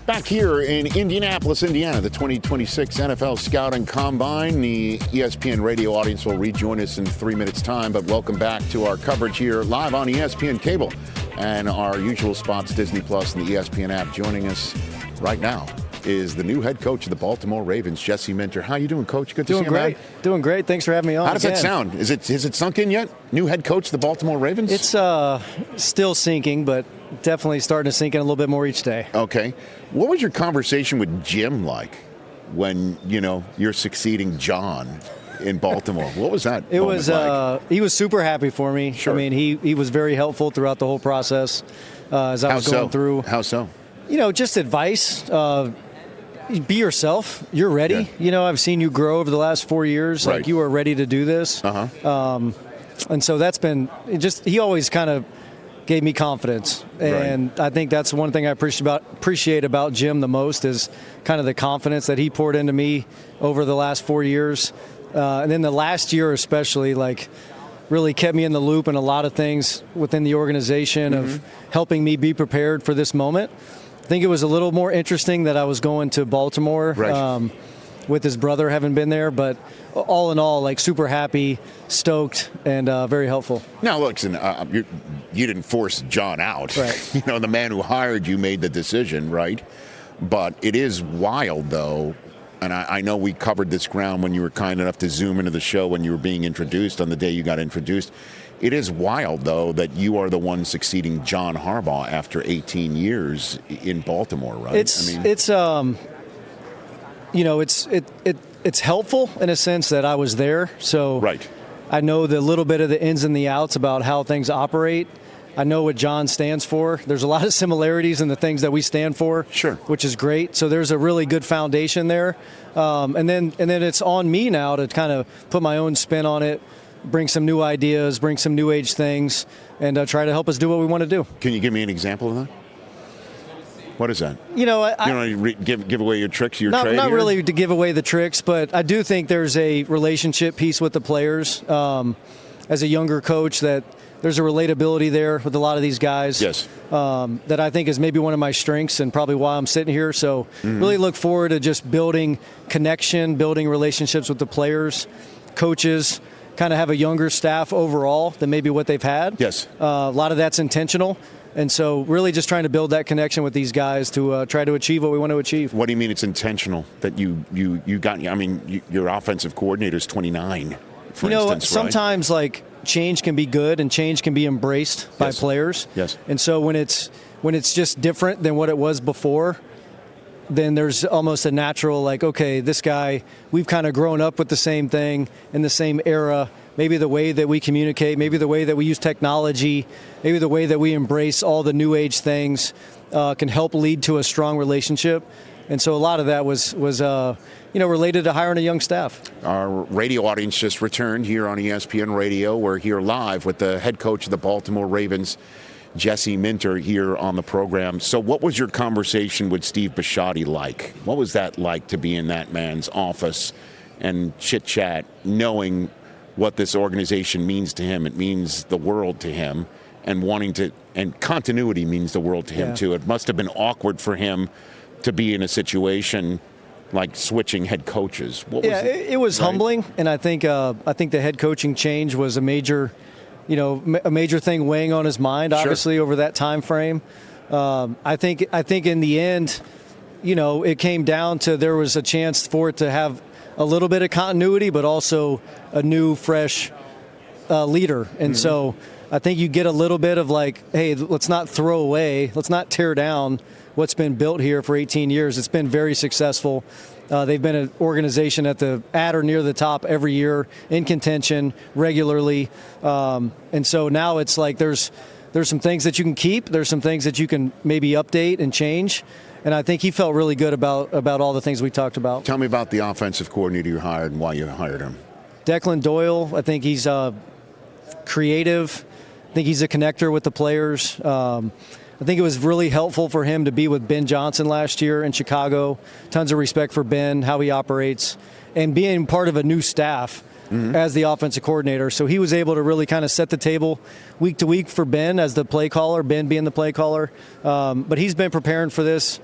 Back here in Indianapolis, Indiana, the 2026 NFL Scouting Combine. The ESPN Radio audience will rejoin us in 3 minutes' time, but welcome back to our coverage here live on ESPN Cable and our usual spots, Disney Plus and the ESPN app. Joining us right now is the new head coach of the Baltimore Ravens, Jesse Minter. How you doing, Coach? Good to see you, man. Doing great. Thanks for having me on. How does that sound? Has it sunk in yet? New head coach of the Baltimore Ravens? It's still sinking, but definitely starting to sink in a little bit more each day. Okay. What was your conversation with Jim like when, you're succeeding John in Baltimore? What was that moment like? He was super happy for me. Sure. I mean, he was very helpful throughout the whole process as I was going through. How so? Just advice. Be yourself. You're ready. Yeah. I've seen you grow over the last 4 years. Right. Like, you are ready to do this. Uh-huh. And so that's been he always kind of gave me confidence. And Right. I think that's one thing I appreciate about Jim the most is kind of the confidence that he poured into me over the last 4 years. And then the last year especially, really kept me in the loop in a lot of things within the organization of helping me be prepared for this moment. I think it was a little more interesting that I was going to Baltimore with his brother having been there, but all in all, super happy, stoked, and very helpful. Now, look, you didn't force John out. Right. The man who hired you made the decision, right? But it is wild, though, and I know we covered this ground when you were kind enough to zoom into the show when you were being introduced on the day you got introduced. It is wild, though, that you are the one succeeding John Harbaugh after 18 years in Baltimore, right? It's helpful in a sense that I was there, so right. I know the little bit of the ins and the outs about how things operate. I know what John stands for. There's a lot of similarities in the things that we stand for, sure, which is great. So there's a really good foundation there, and then it's on me now to kind of put my own spin on it. Bring some new ideas, bring some new age things, and try to help us do what we want to do. Can you give me an example of that? What is that? I you don't want to give away your tricks, your trade? Not here? really to give away the tricks, but I do think there's a relationship piece with the players. As a younger coach, that there's a relatability there with a lot of these guys. Yes. That I think is maybe one of my strengths and probably why I'm sitting here. So really look forward to just building connection, building relationships with the players, coaches, kind of have a younger staff overall than maybe what they've had. Yes. A lot of that's intentional. And so really just trying to build that connection with these guys to try to achieve what we want to achieve. What do you mean it's intentional that you got? Your offensive coordinator is 29, for instance, sometimes change can be good and change can be embraced by players. Yes. And so when it's just different than what it was before, then there's almost a natural okay, this guy, we've kind of grown up with the same thing in the same era. Maybe the way that we communicate, maybe the way that we use technology, maybe the way that we embrace all the new age things can help lead to a strong relationship. And so a lot of that was related to hiring a young staff. Our radio audience just returned here on ESPN Radio. We're here live with the head coach of the Baltimore Ravens, Jesse Minter, here on the program. So what was your conversation with Steve Bisciotti like? What was that like to be in that man's office and chit-chat, knowing what this organization means to him? It means the world to him, and and continuity means the world to him too. It must have been awkward for him to be in a situation like switching head coaches. It was humbling, and I think the head coaching change was a major thing weighing on his mind, obviously, over that time frame. I think in the end, it came down to there was a chance for it to have a little bit of continuity, but also a new, fresh leader. And so I think you get a little bit of hey, let's not throw away, let's not tear down what's been built here for 18 years. It's been very successful. They've been an organization at or near the top every year, in contention regularly. And so now it's there's some things that you can keep. There's some things that you can maybe update and change. And I think he felt really good about all the things we talked about. Tell me about the offensive coordinator you hired and why you hired him. Declan Doyle, I think he's creative. I think he's a connector with the players. I think it was really helpful for him to be with Ben Johnson last year in Chicago. Tons of respect for Ben, how he operates, and being part of a new staff as the offensive coordinator. So he was able to really kind of set the table week to week for Ben as the play caller, Ben being the play caller. But he's been preparing for this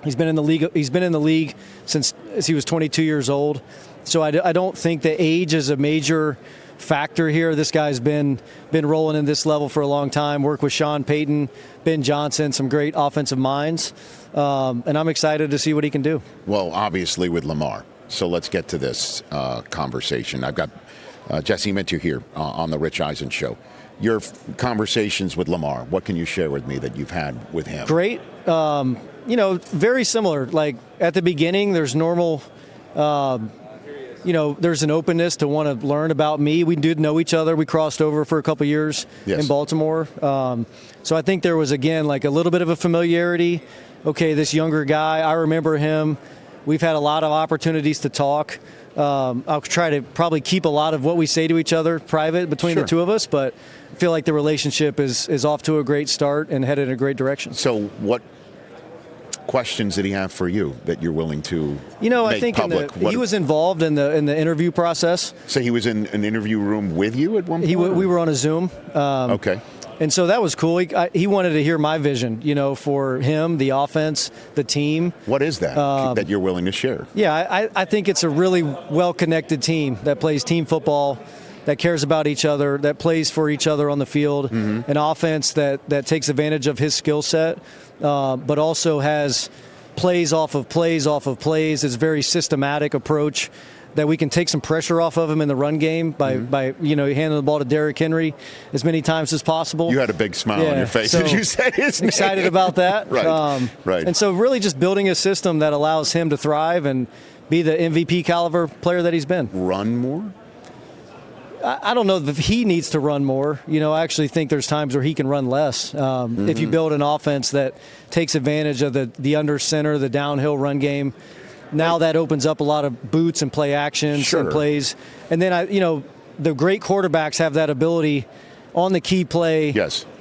He's been in the league. He's been in the league since he was 22 years old. So I don't think the age is a major factor here. This guy's been rolling in this level for a long time. Worked with Sean Payton, Ben Johnson, some great offensive minds, and I'm excited to see what he can do. Well, obviously with Lamar. So let's get to this conversation. I've got Jesse Minter here on the Rich Eisen Show. Your conversations with Lamar, what can you share with me that you've had with him? Great. Very similar. Like at the beginning, there's normal, there's an openness to want to learn about me. We did know each other. We crossed over for a couple years in Baltimore. So I think there was, again, like a little bit of a familiarity. Okay, this younger guy, I remember him. We've had a lot of opportunities to talk. I'll try to probably keep a lot of what we say to each other private between the two of us, but I feel like the relationship is off to a great start and headed in a great direction. So what questions did he have for you that you're willing to I think public? He was involved in the interview process. So he was in an interview room with you at one point? We were on a Zoom. Okay. And so that was cool. He wanted to hear my vision, for him, the offense, the team. What is that that you're willing to share? Yeah, I think it's a really well-connected team that plays team football, that cares about each other, that plays for each other on the field, an offense that takes advantage of his skill set, but also has plays off of plays off of plays. It's a very systematic approach that we can take some pressure off of him in the run game by handing the ball to Derrick Henry as many times as possible. You had a big smile on your face as you said his name. Excited about that. Right. And so really just building a system that allows him to thrive and be the MVP caliber player that he's been. Run more? I don't know if he needs to run more. I actually think there's times where he can run less. If you build an offense that takes advantage of the under center, the downhill run game, now that opens up a lot of boots and play actions and plays. And then, the great quarterbacks have that ability on the key play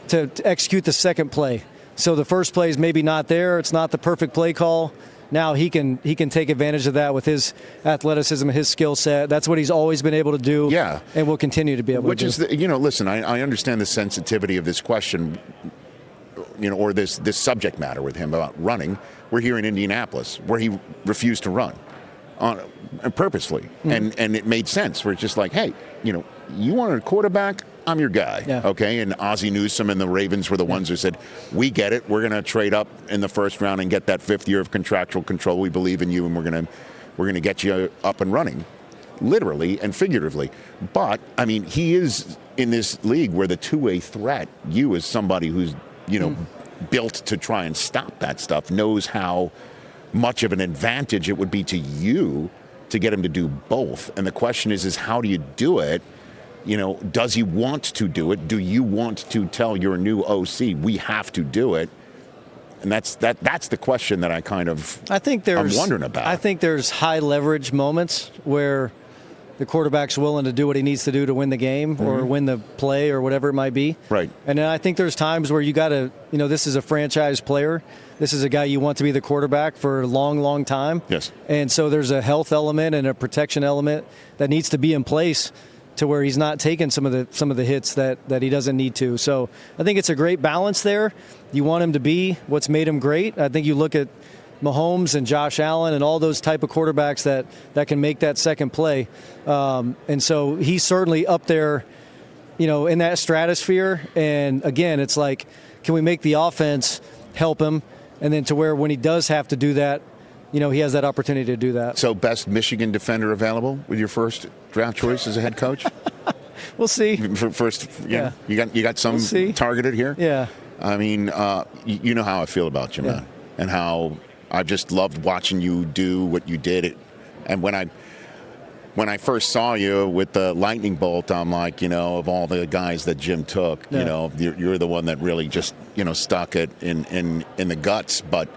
to execute the second play. So the first play is maybe not there. It's not the perfect play call. Now he can take advantage of that with his athleticism, his skill set. That's what he's always been able to do. Yeah. And will continue to be able to do. Listen, I understand the sensitivity of this question, or this subject matter with him about running. We're here in Indianapolis where he refused to run purposely. And it made sense. We're just like, hey, you wanted a quarterback? I'm your guy. Yeah. Okay. And Ozzie Newsome and the Ravens were the ones who said, we get it. We're going to trade up in the first round and get that 5th year of contractual control. We believe in you, and we're going to get you up and running, literally and figuratively. But he is in this league where the two-way threat, you as somebody who's, built to try and stop that stuff, knows how much of an advantage it would be to you to get him to do both. And the question is how do you do it? Does he want to do it? Do you want to tell your new OC, we have to do it? And that's the question that I'm wondering about. I think there's high leverage moments where the quarterback's willing to do what he needs to do to win the game or win the play or whatever it might be. Right. And then I think there's times where you got to, this is a franchise player. This is a guy you want to be the quarterback for a long, long time. Yes. And so there's a health element and a protection element that needs to be in place to where he's not taking some of the hits that he doesn't need to. So I think it's a great balance there. You want him to be what's made him great. I think you look at Mahomes and Josh Allen and all those type of quarterbacks that can make that second play. And so he's certainly up there, in that stratosphere. And again, it's like, can we make the offense help him? And then to where when he does have to do that, he has that opportunity to do that. So best Michigan defender available with your first draft choice as a head coach? We'll see. First, you got some targeted here? Yeah. You know how I feel about you, man, and how I just loved watching you do what you did. And when I first saw you with the lightning bolt, I'm like, of all the guys that Jim took, you're the one that really just, stuck it in the guts. But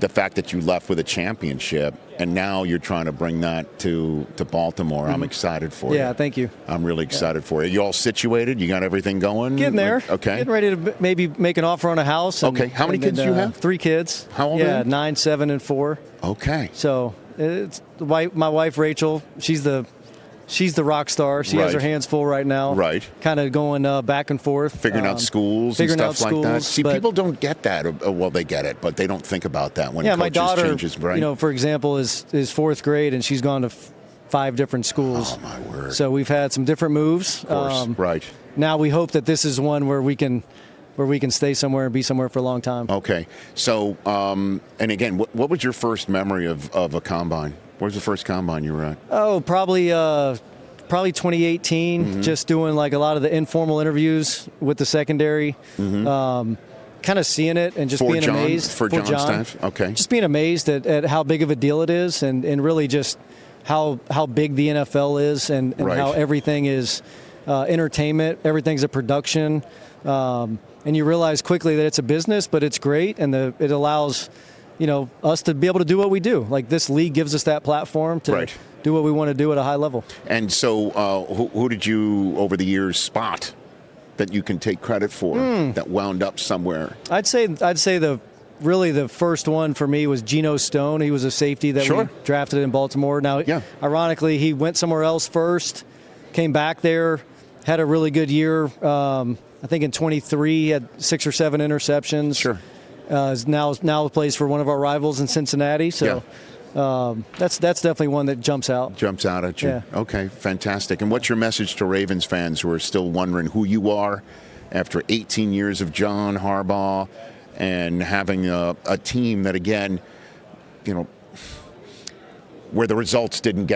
the fact that you left with a championship and now you're trying to bring that to Baltimore, I'm excited for you. Yeah, thank you. I'm really excited for you. You all situated? You got everything going? Getting there. Okay. Getting ready to maybe make an offer on a house. Okay. How many kids do you have? 3 kids. How old are they? 9, 7, and 4. Okay. So it's my wife Rachel. She's the she's the rock star. She has her hands full right now. Right. Kind of going back and forth. Figuring out schools and stuff like that. See, people don't get that. Well, they get it, but they don't think about that when coaches my daughter, changes, right? For example, is fourth grade, and she's gone to 5 different schools. Oh, my word. So we've had some different moves. Of course, right. Now we hope that this is one where we can stay somewhere and be somewhere for a long time. Okay. So, and again, what was your first memory of a combine? What was the first combine you were at? Oh, probably 2018, just doing like a lot of the informal interviews with the secondary, kind of seeing it and just being amazed. For John staff? Okay. Just being amazed at how big of a deal it is and really just how big the NFL is and how everything is entertainment, everything's a production. And you realize quickly that it's a business, but it's great, and it allows us to be able to do what we do. Like, this league gives us that platform to do what we want to do at a high level. And so who did you, over the years, spot that you can take credit for that wound up somewhere? I'd say the first one for me was Geno Stone. He was a safety that we drafted in Baltimore. Now, ironically, he went somewhere else first, came back there, had a really good year. I think in 23, he had 6 or 7 interceptions. Sure. Now plays for one of our rivals in Cincinnati. So that's definitely one that jumps out. Jumps out at you. Yeah. Okay, fantastic. And what's your message to Ravens fans who are still wondering who you are after 18 years of John Harbaugh and having a team that, again, where the results didn't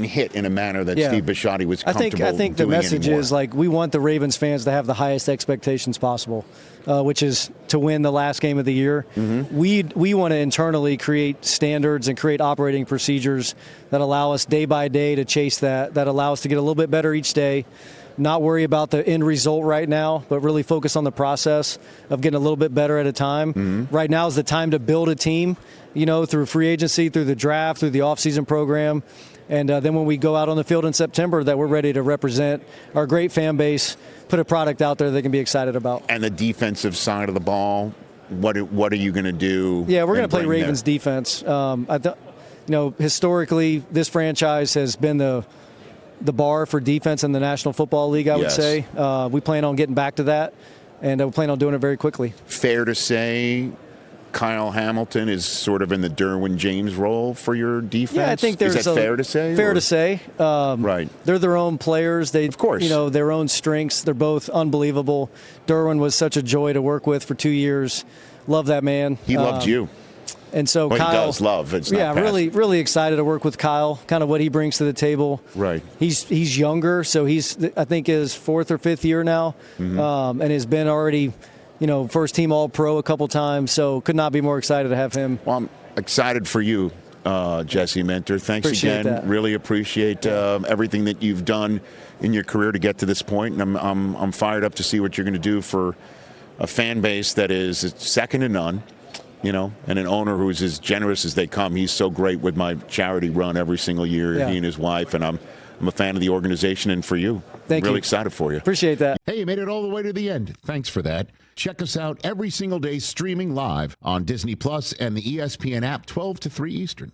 hit in a manner that Steve Bisciotti was comfortable I think the message is, like, we want the Ravens fans to have the highest expectations possible, which is to win the last game of the year. We want to internally create standards and create operating procedures that allow us day by day to chase that allow us to get a little bit better each day, not worry about the end result right now, but really focus on the process of getting a little bit better at a time. Right now is the time to build a team, through free agency, through the draft, through the offseason program. And then when we go out on the field in September, that we're ready to represent our great fan base, put a product out there they can be excited about. And the defensive side of the ball, what are you going to do? Yeah, we're going to play Ravens defense. Historically, this franchise has been the bar for defense in the National Football League, I would say. We plan on getting back to that, and we plan on doing it very quickly. Fair to say Kyle Hamilton is sort of in the Derwin James role for your defense? Yeah, I think is that fair to say? Fair to say. Right. They're their own players. They, of course. Their own strengths. They're both unbelievable. Derwin was such a joy to work with for 2 years. Love that man. He loved you. And so Kyle, he does love. It's not really, really excited to work with Kyle. Kind of what he brings to the table. Right. He's younger, so he's, I think, his 4th or 5th year now, and has been already, first team All-Pro a couple times. So could not be more excited to have him. Well, I'm excited for you, Jesse Minter. Thanks again. That. Really appreciate everything that you've done in your career to get to this point, and I'm fired up to see what you're going to do for a fan base that is second to none. And an owner who's as generous as they come. He's so great with my charity run every single year, he and his wife, and I'm a fan of the organization and for you. Thank you. Really excited for you. Appreciate that. Hey, you made it all the way to the end. Thanks for that. Check us out every single day streaming live on Disney Plus and the ESPN app 12 to 3 Eastern.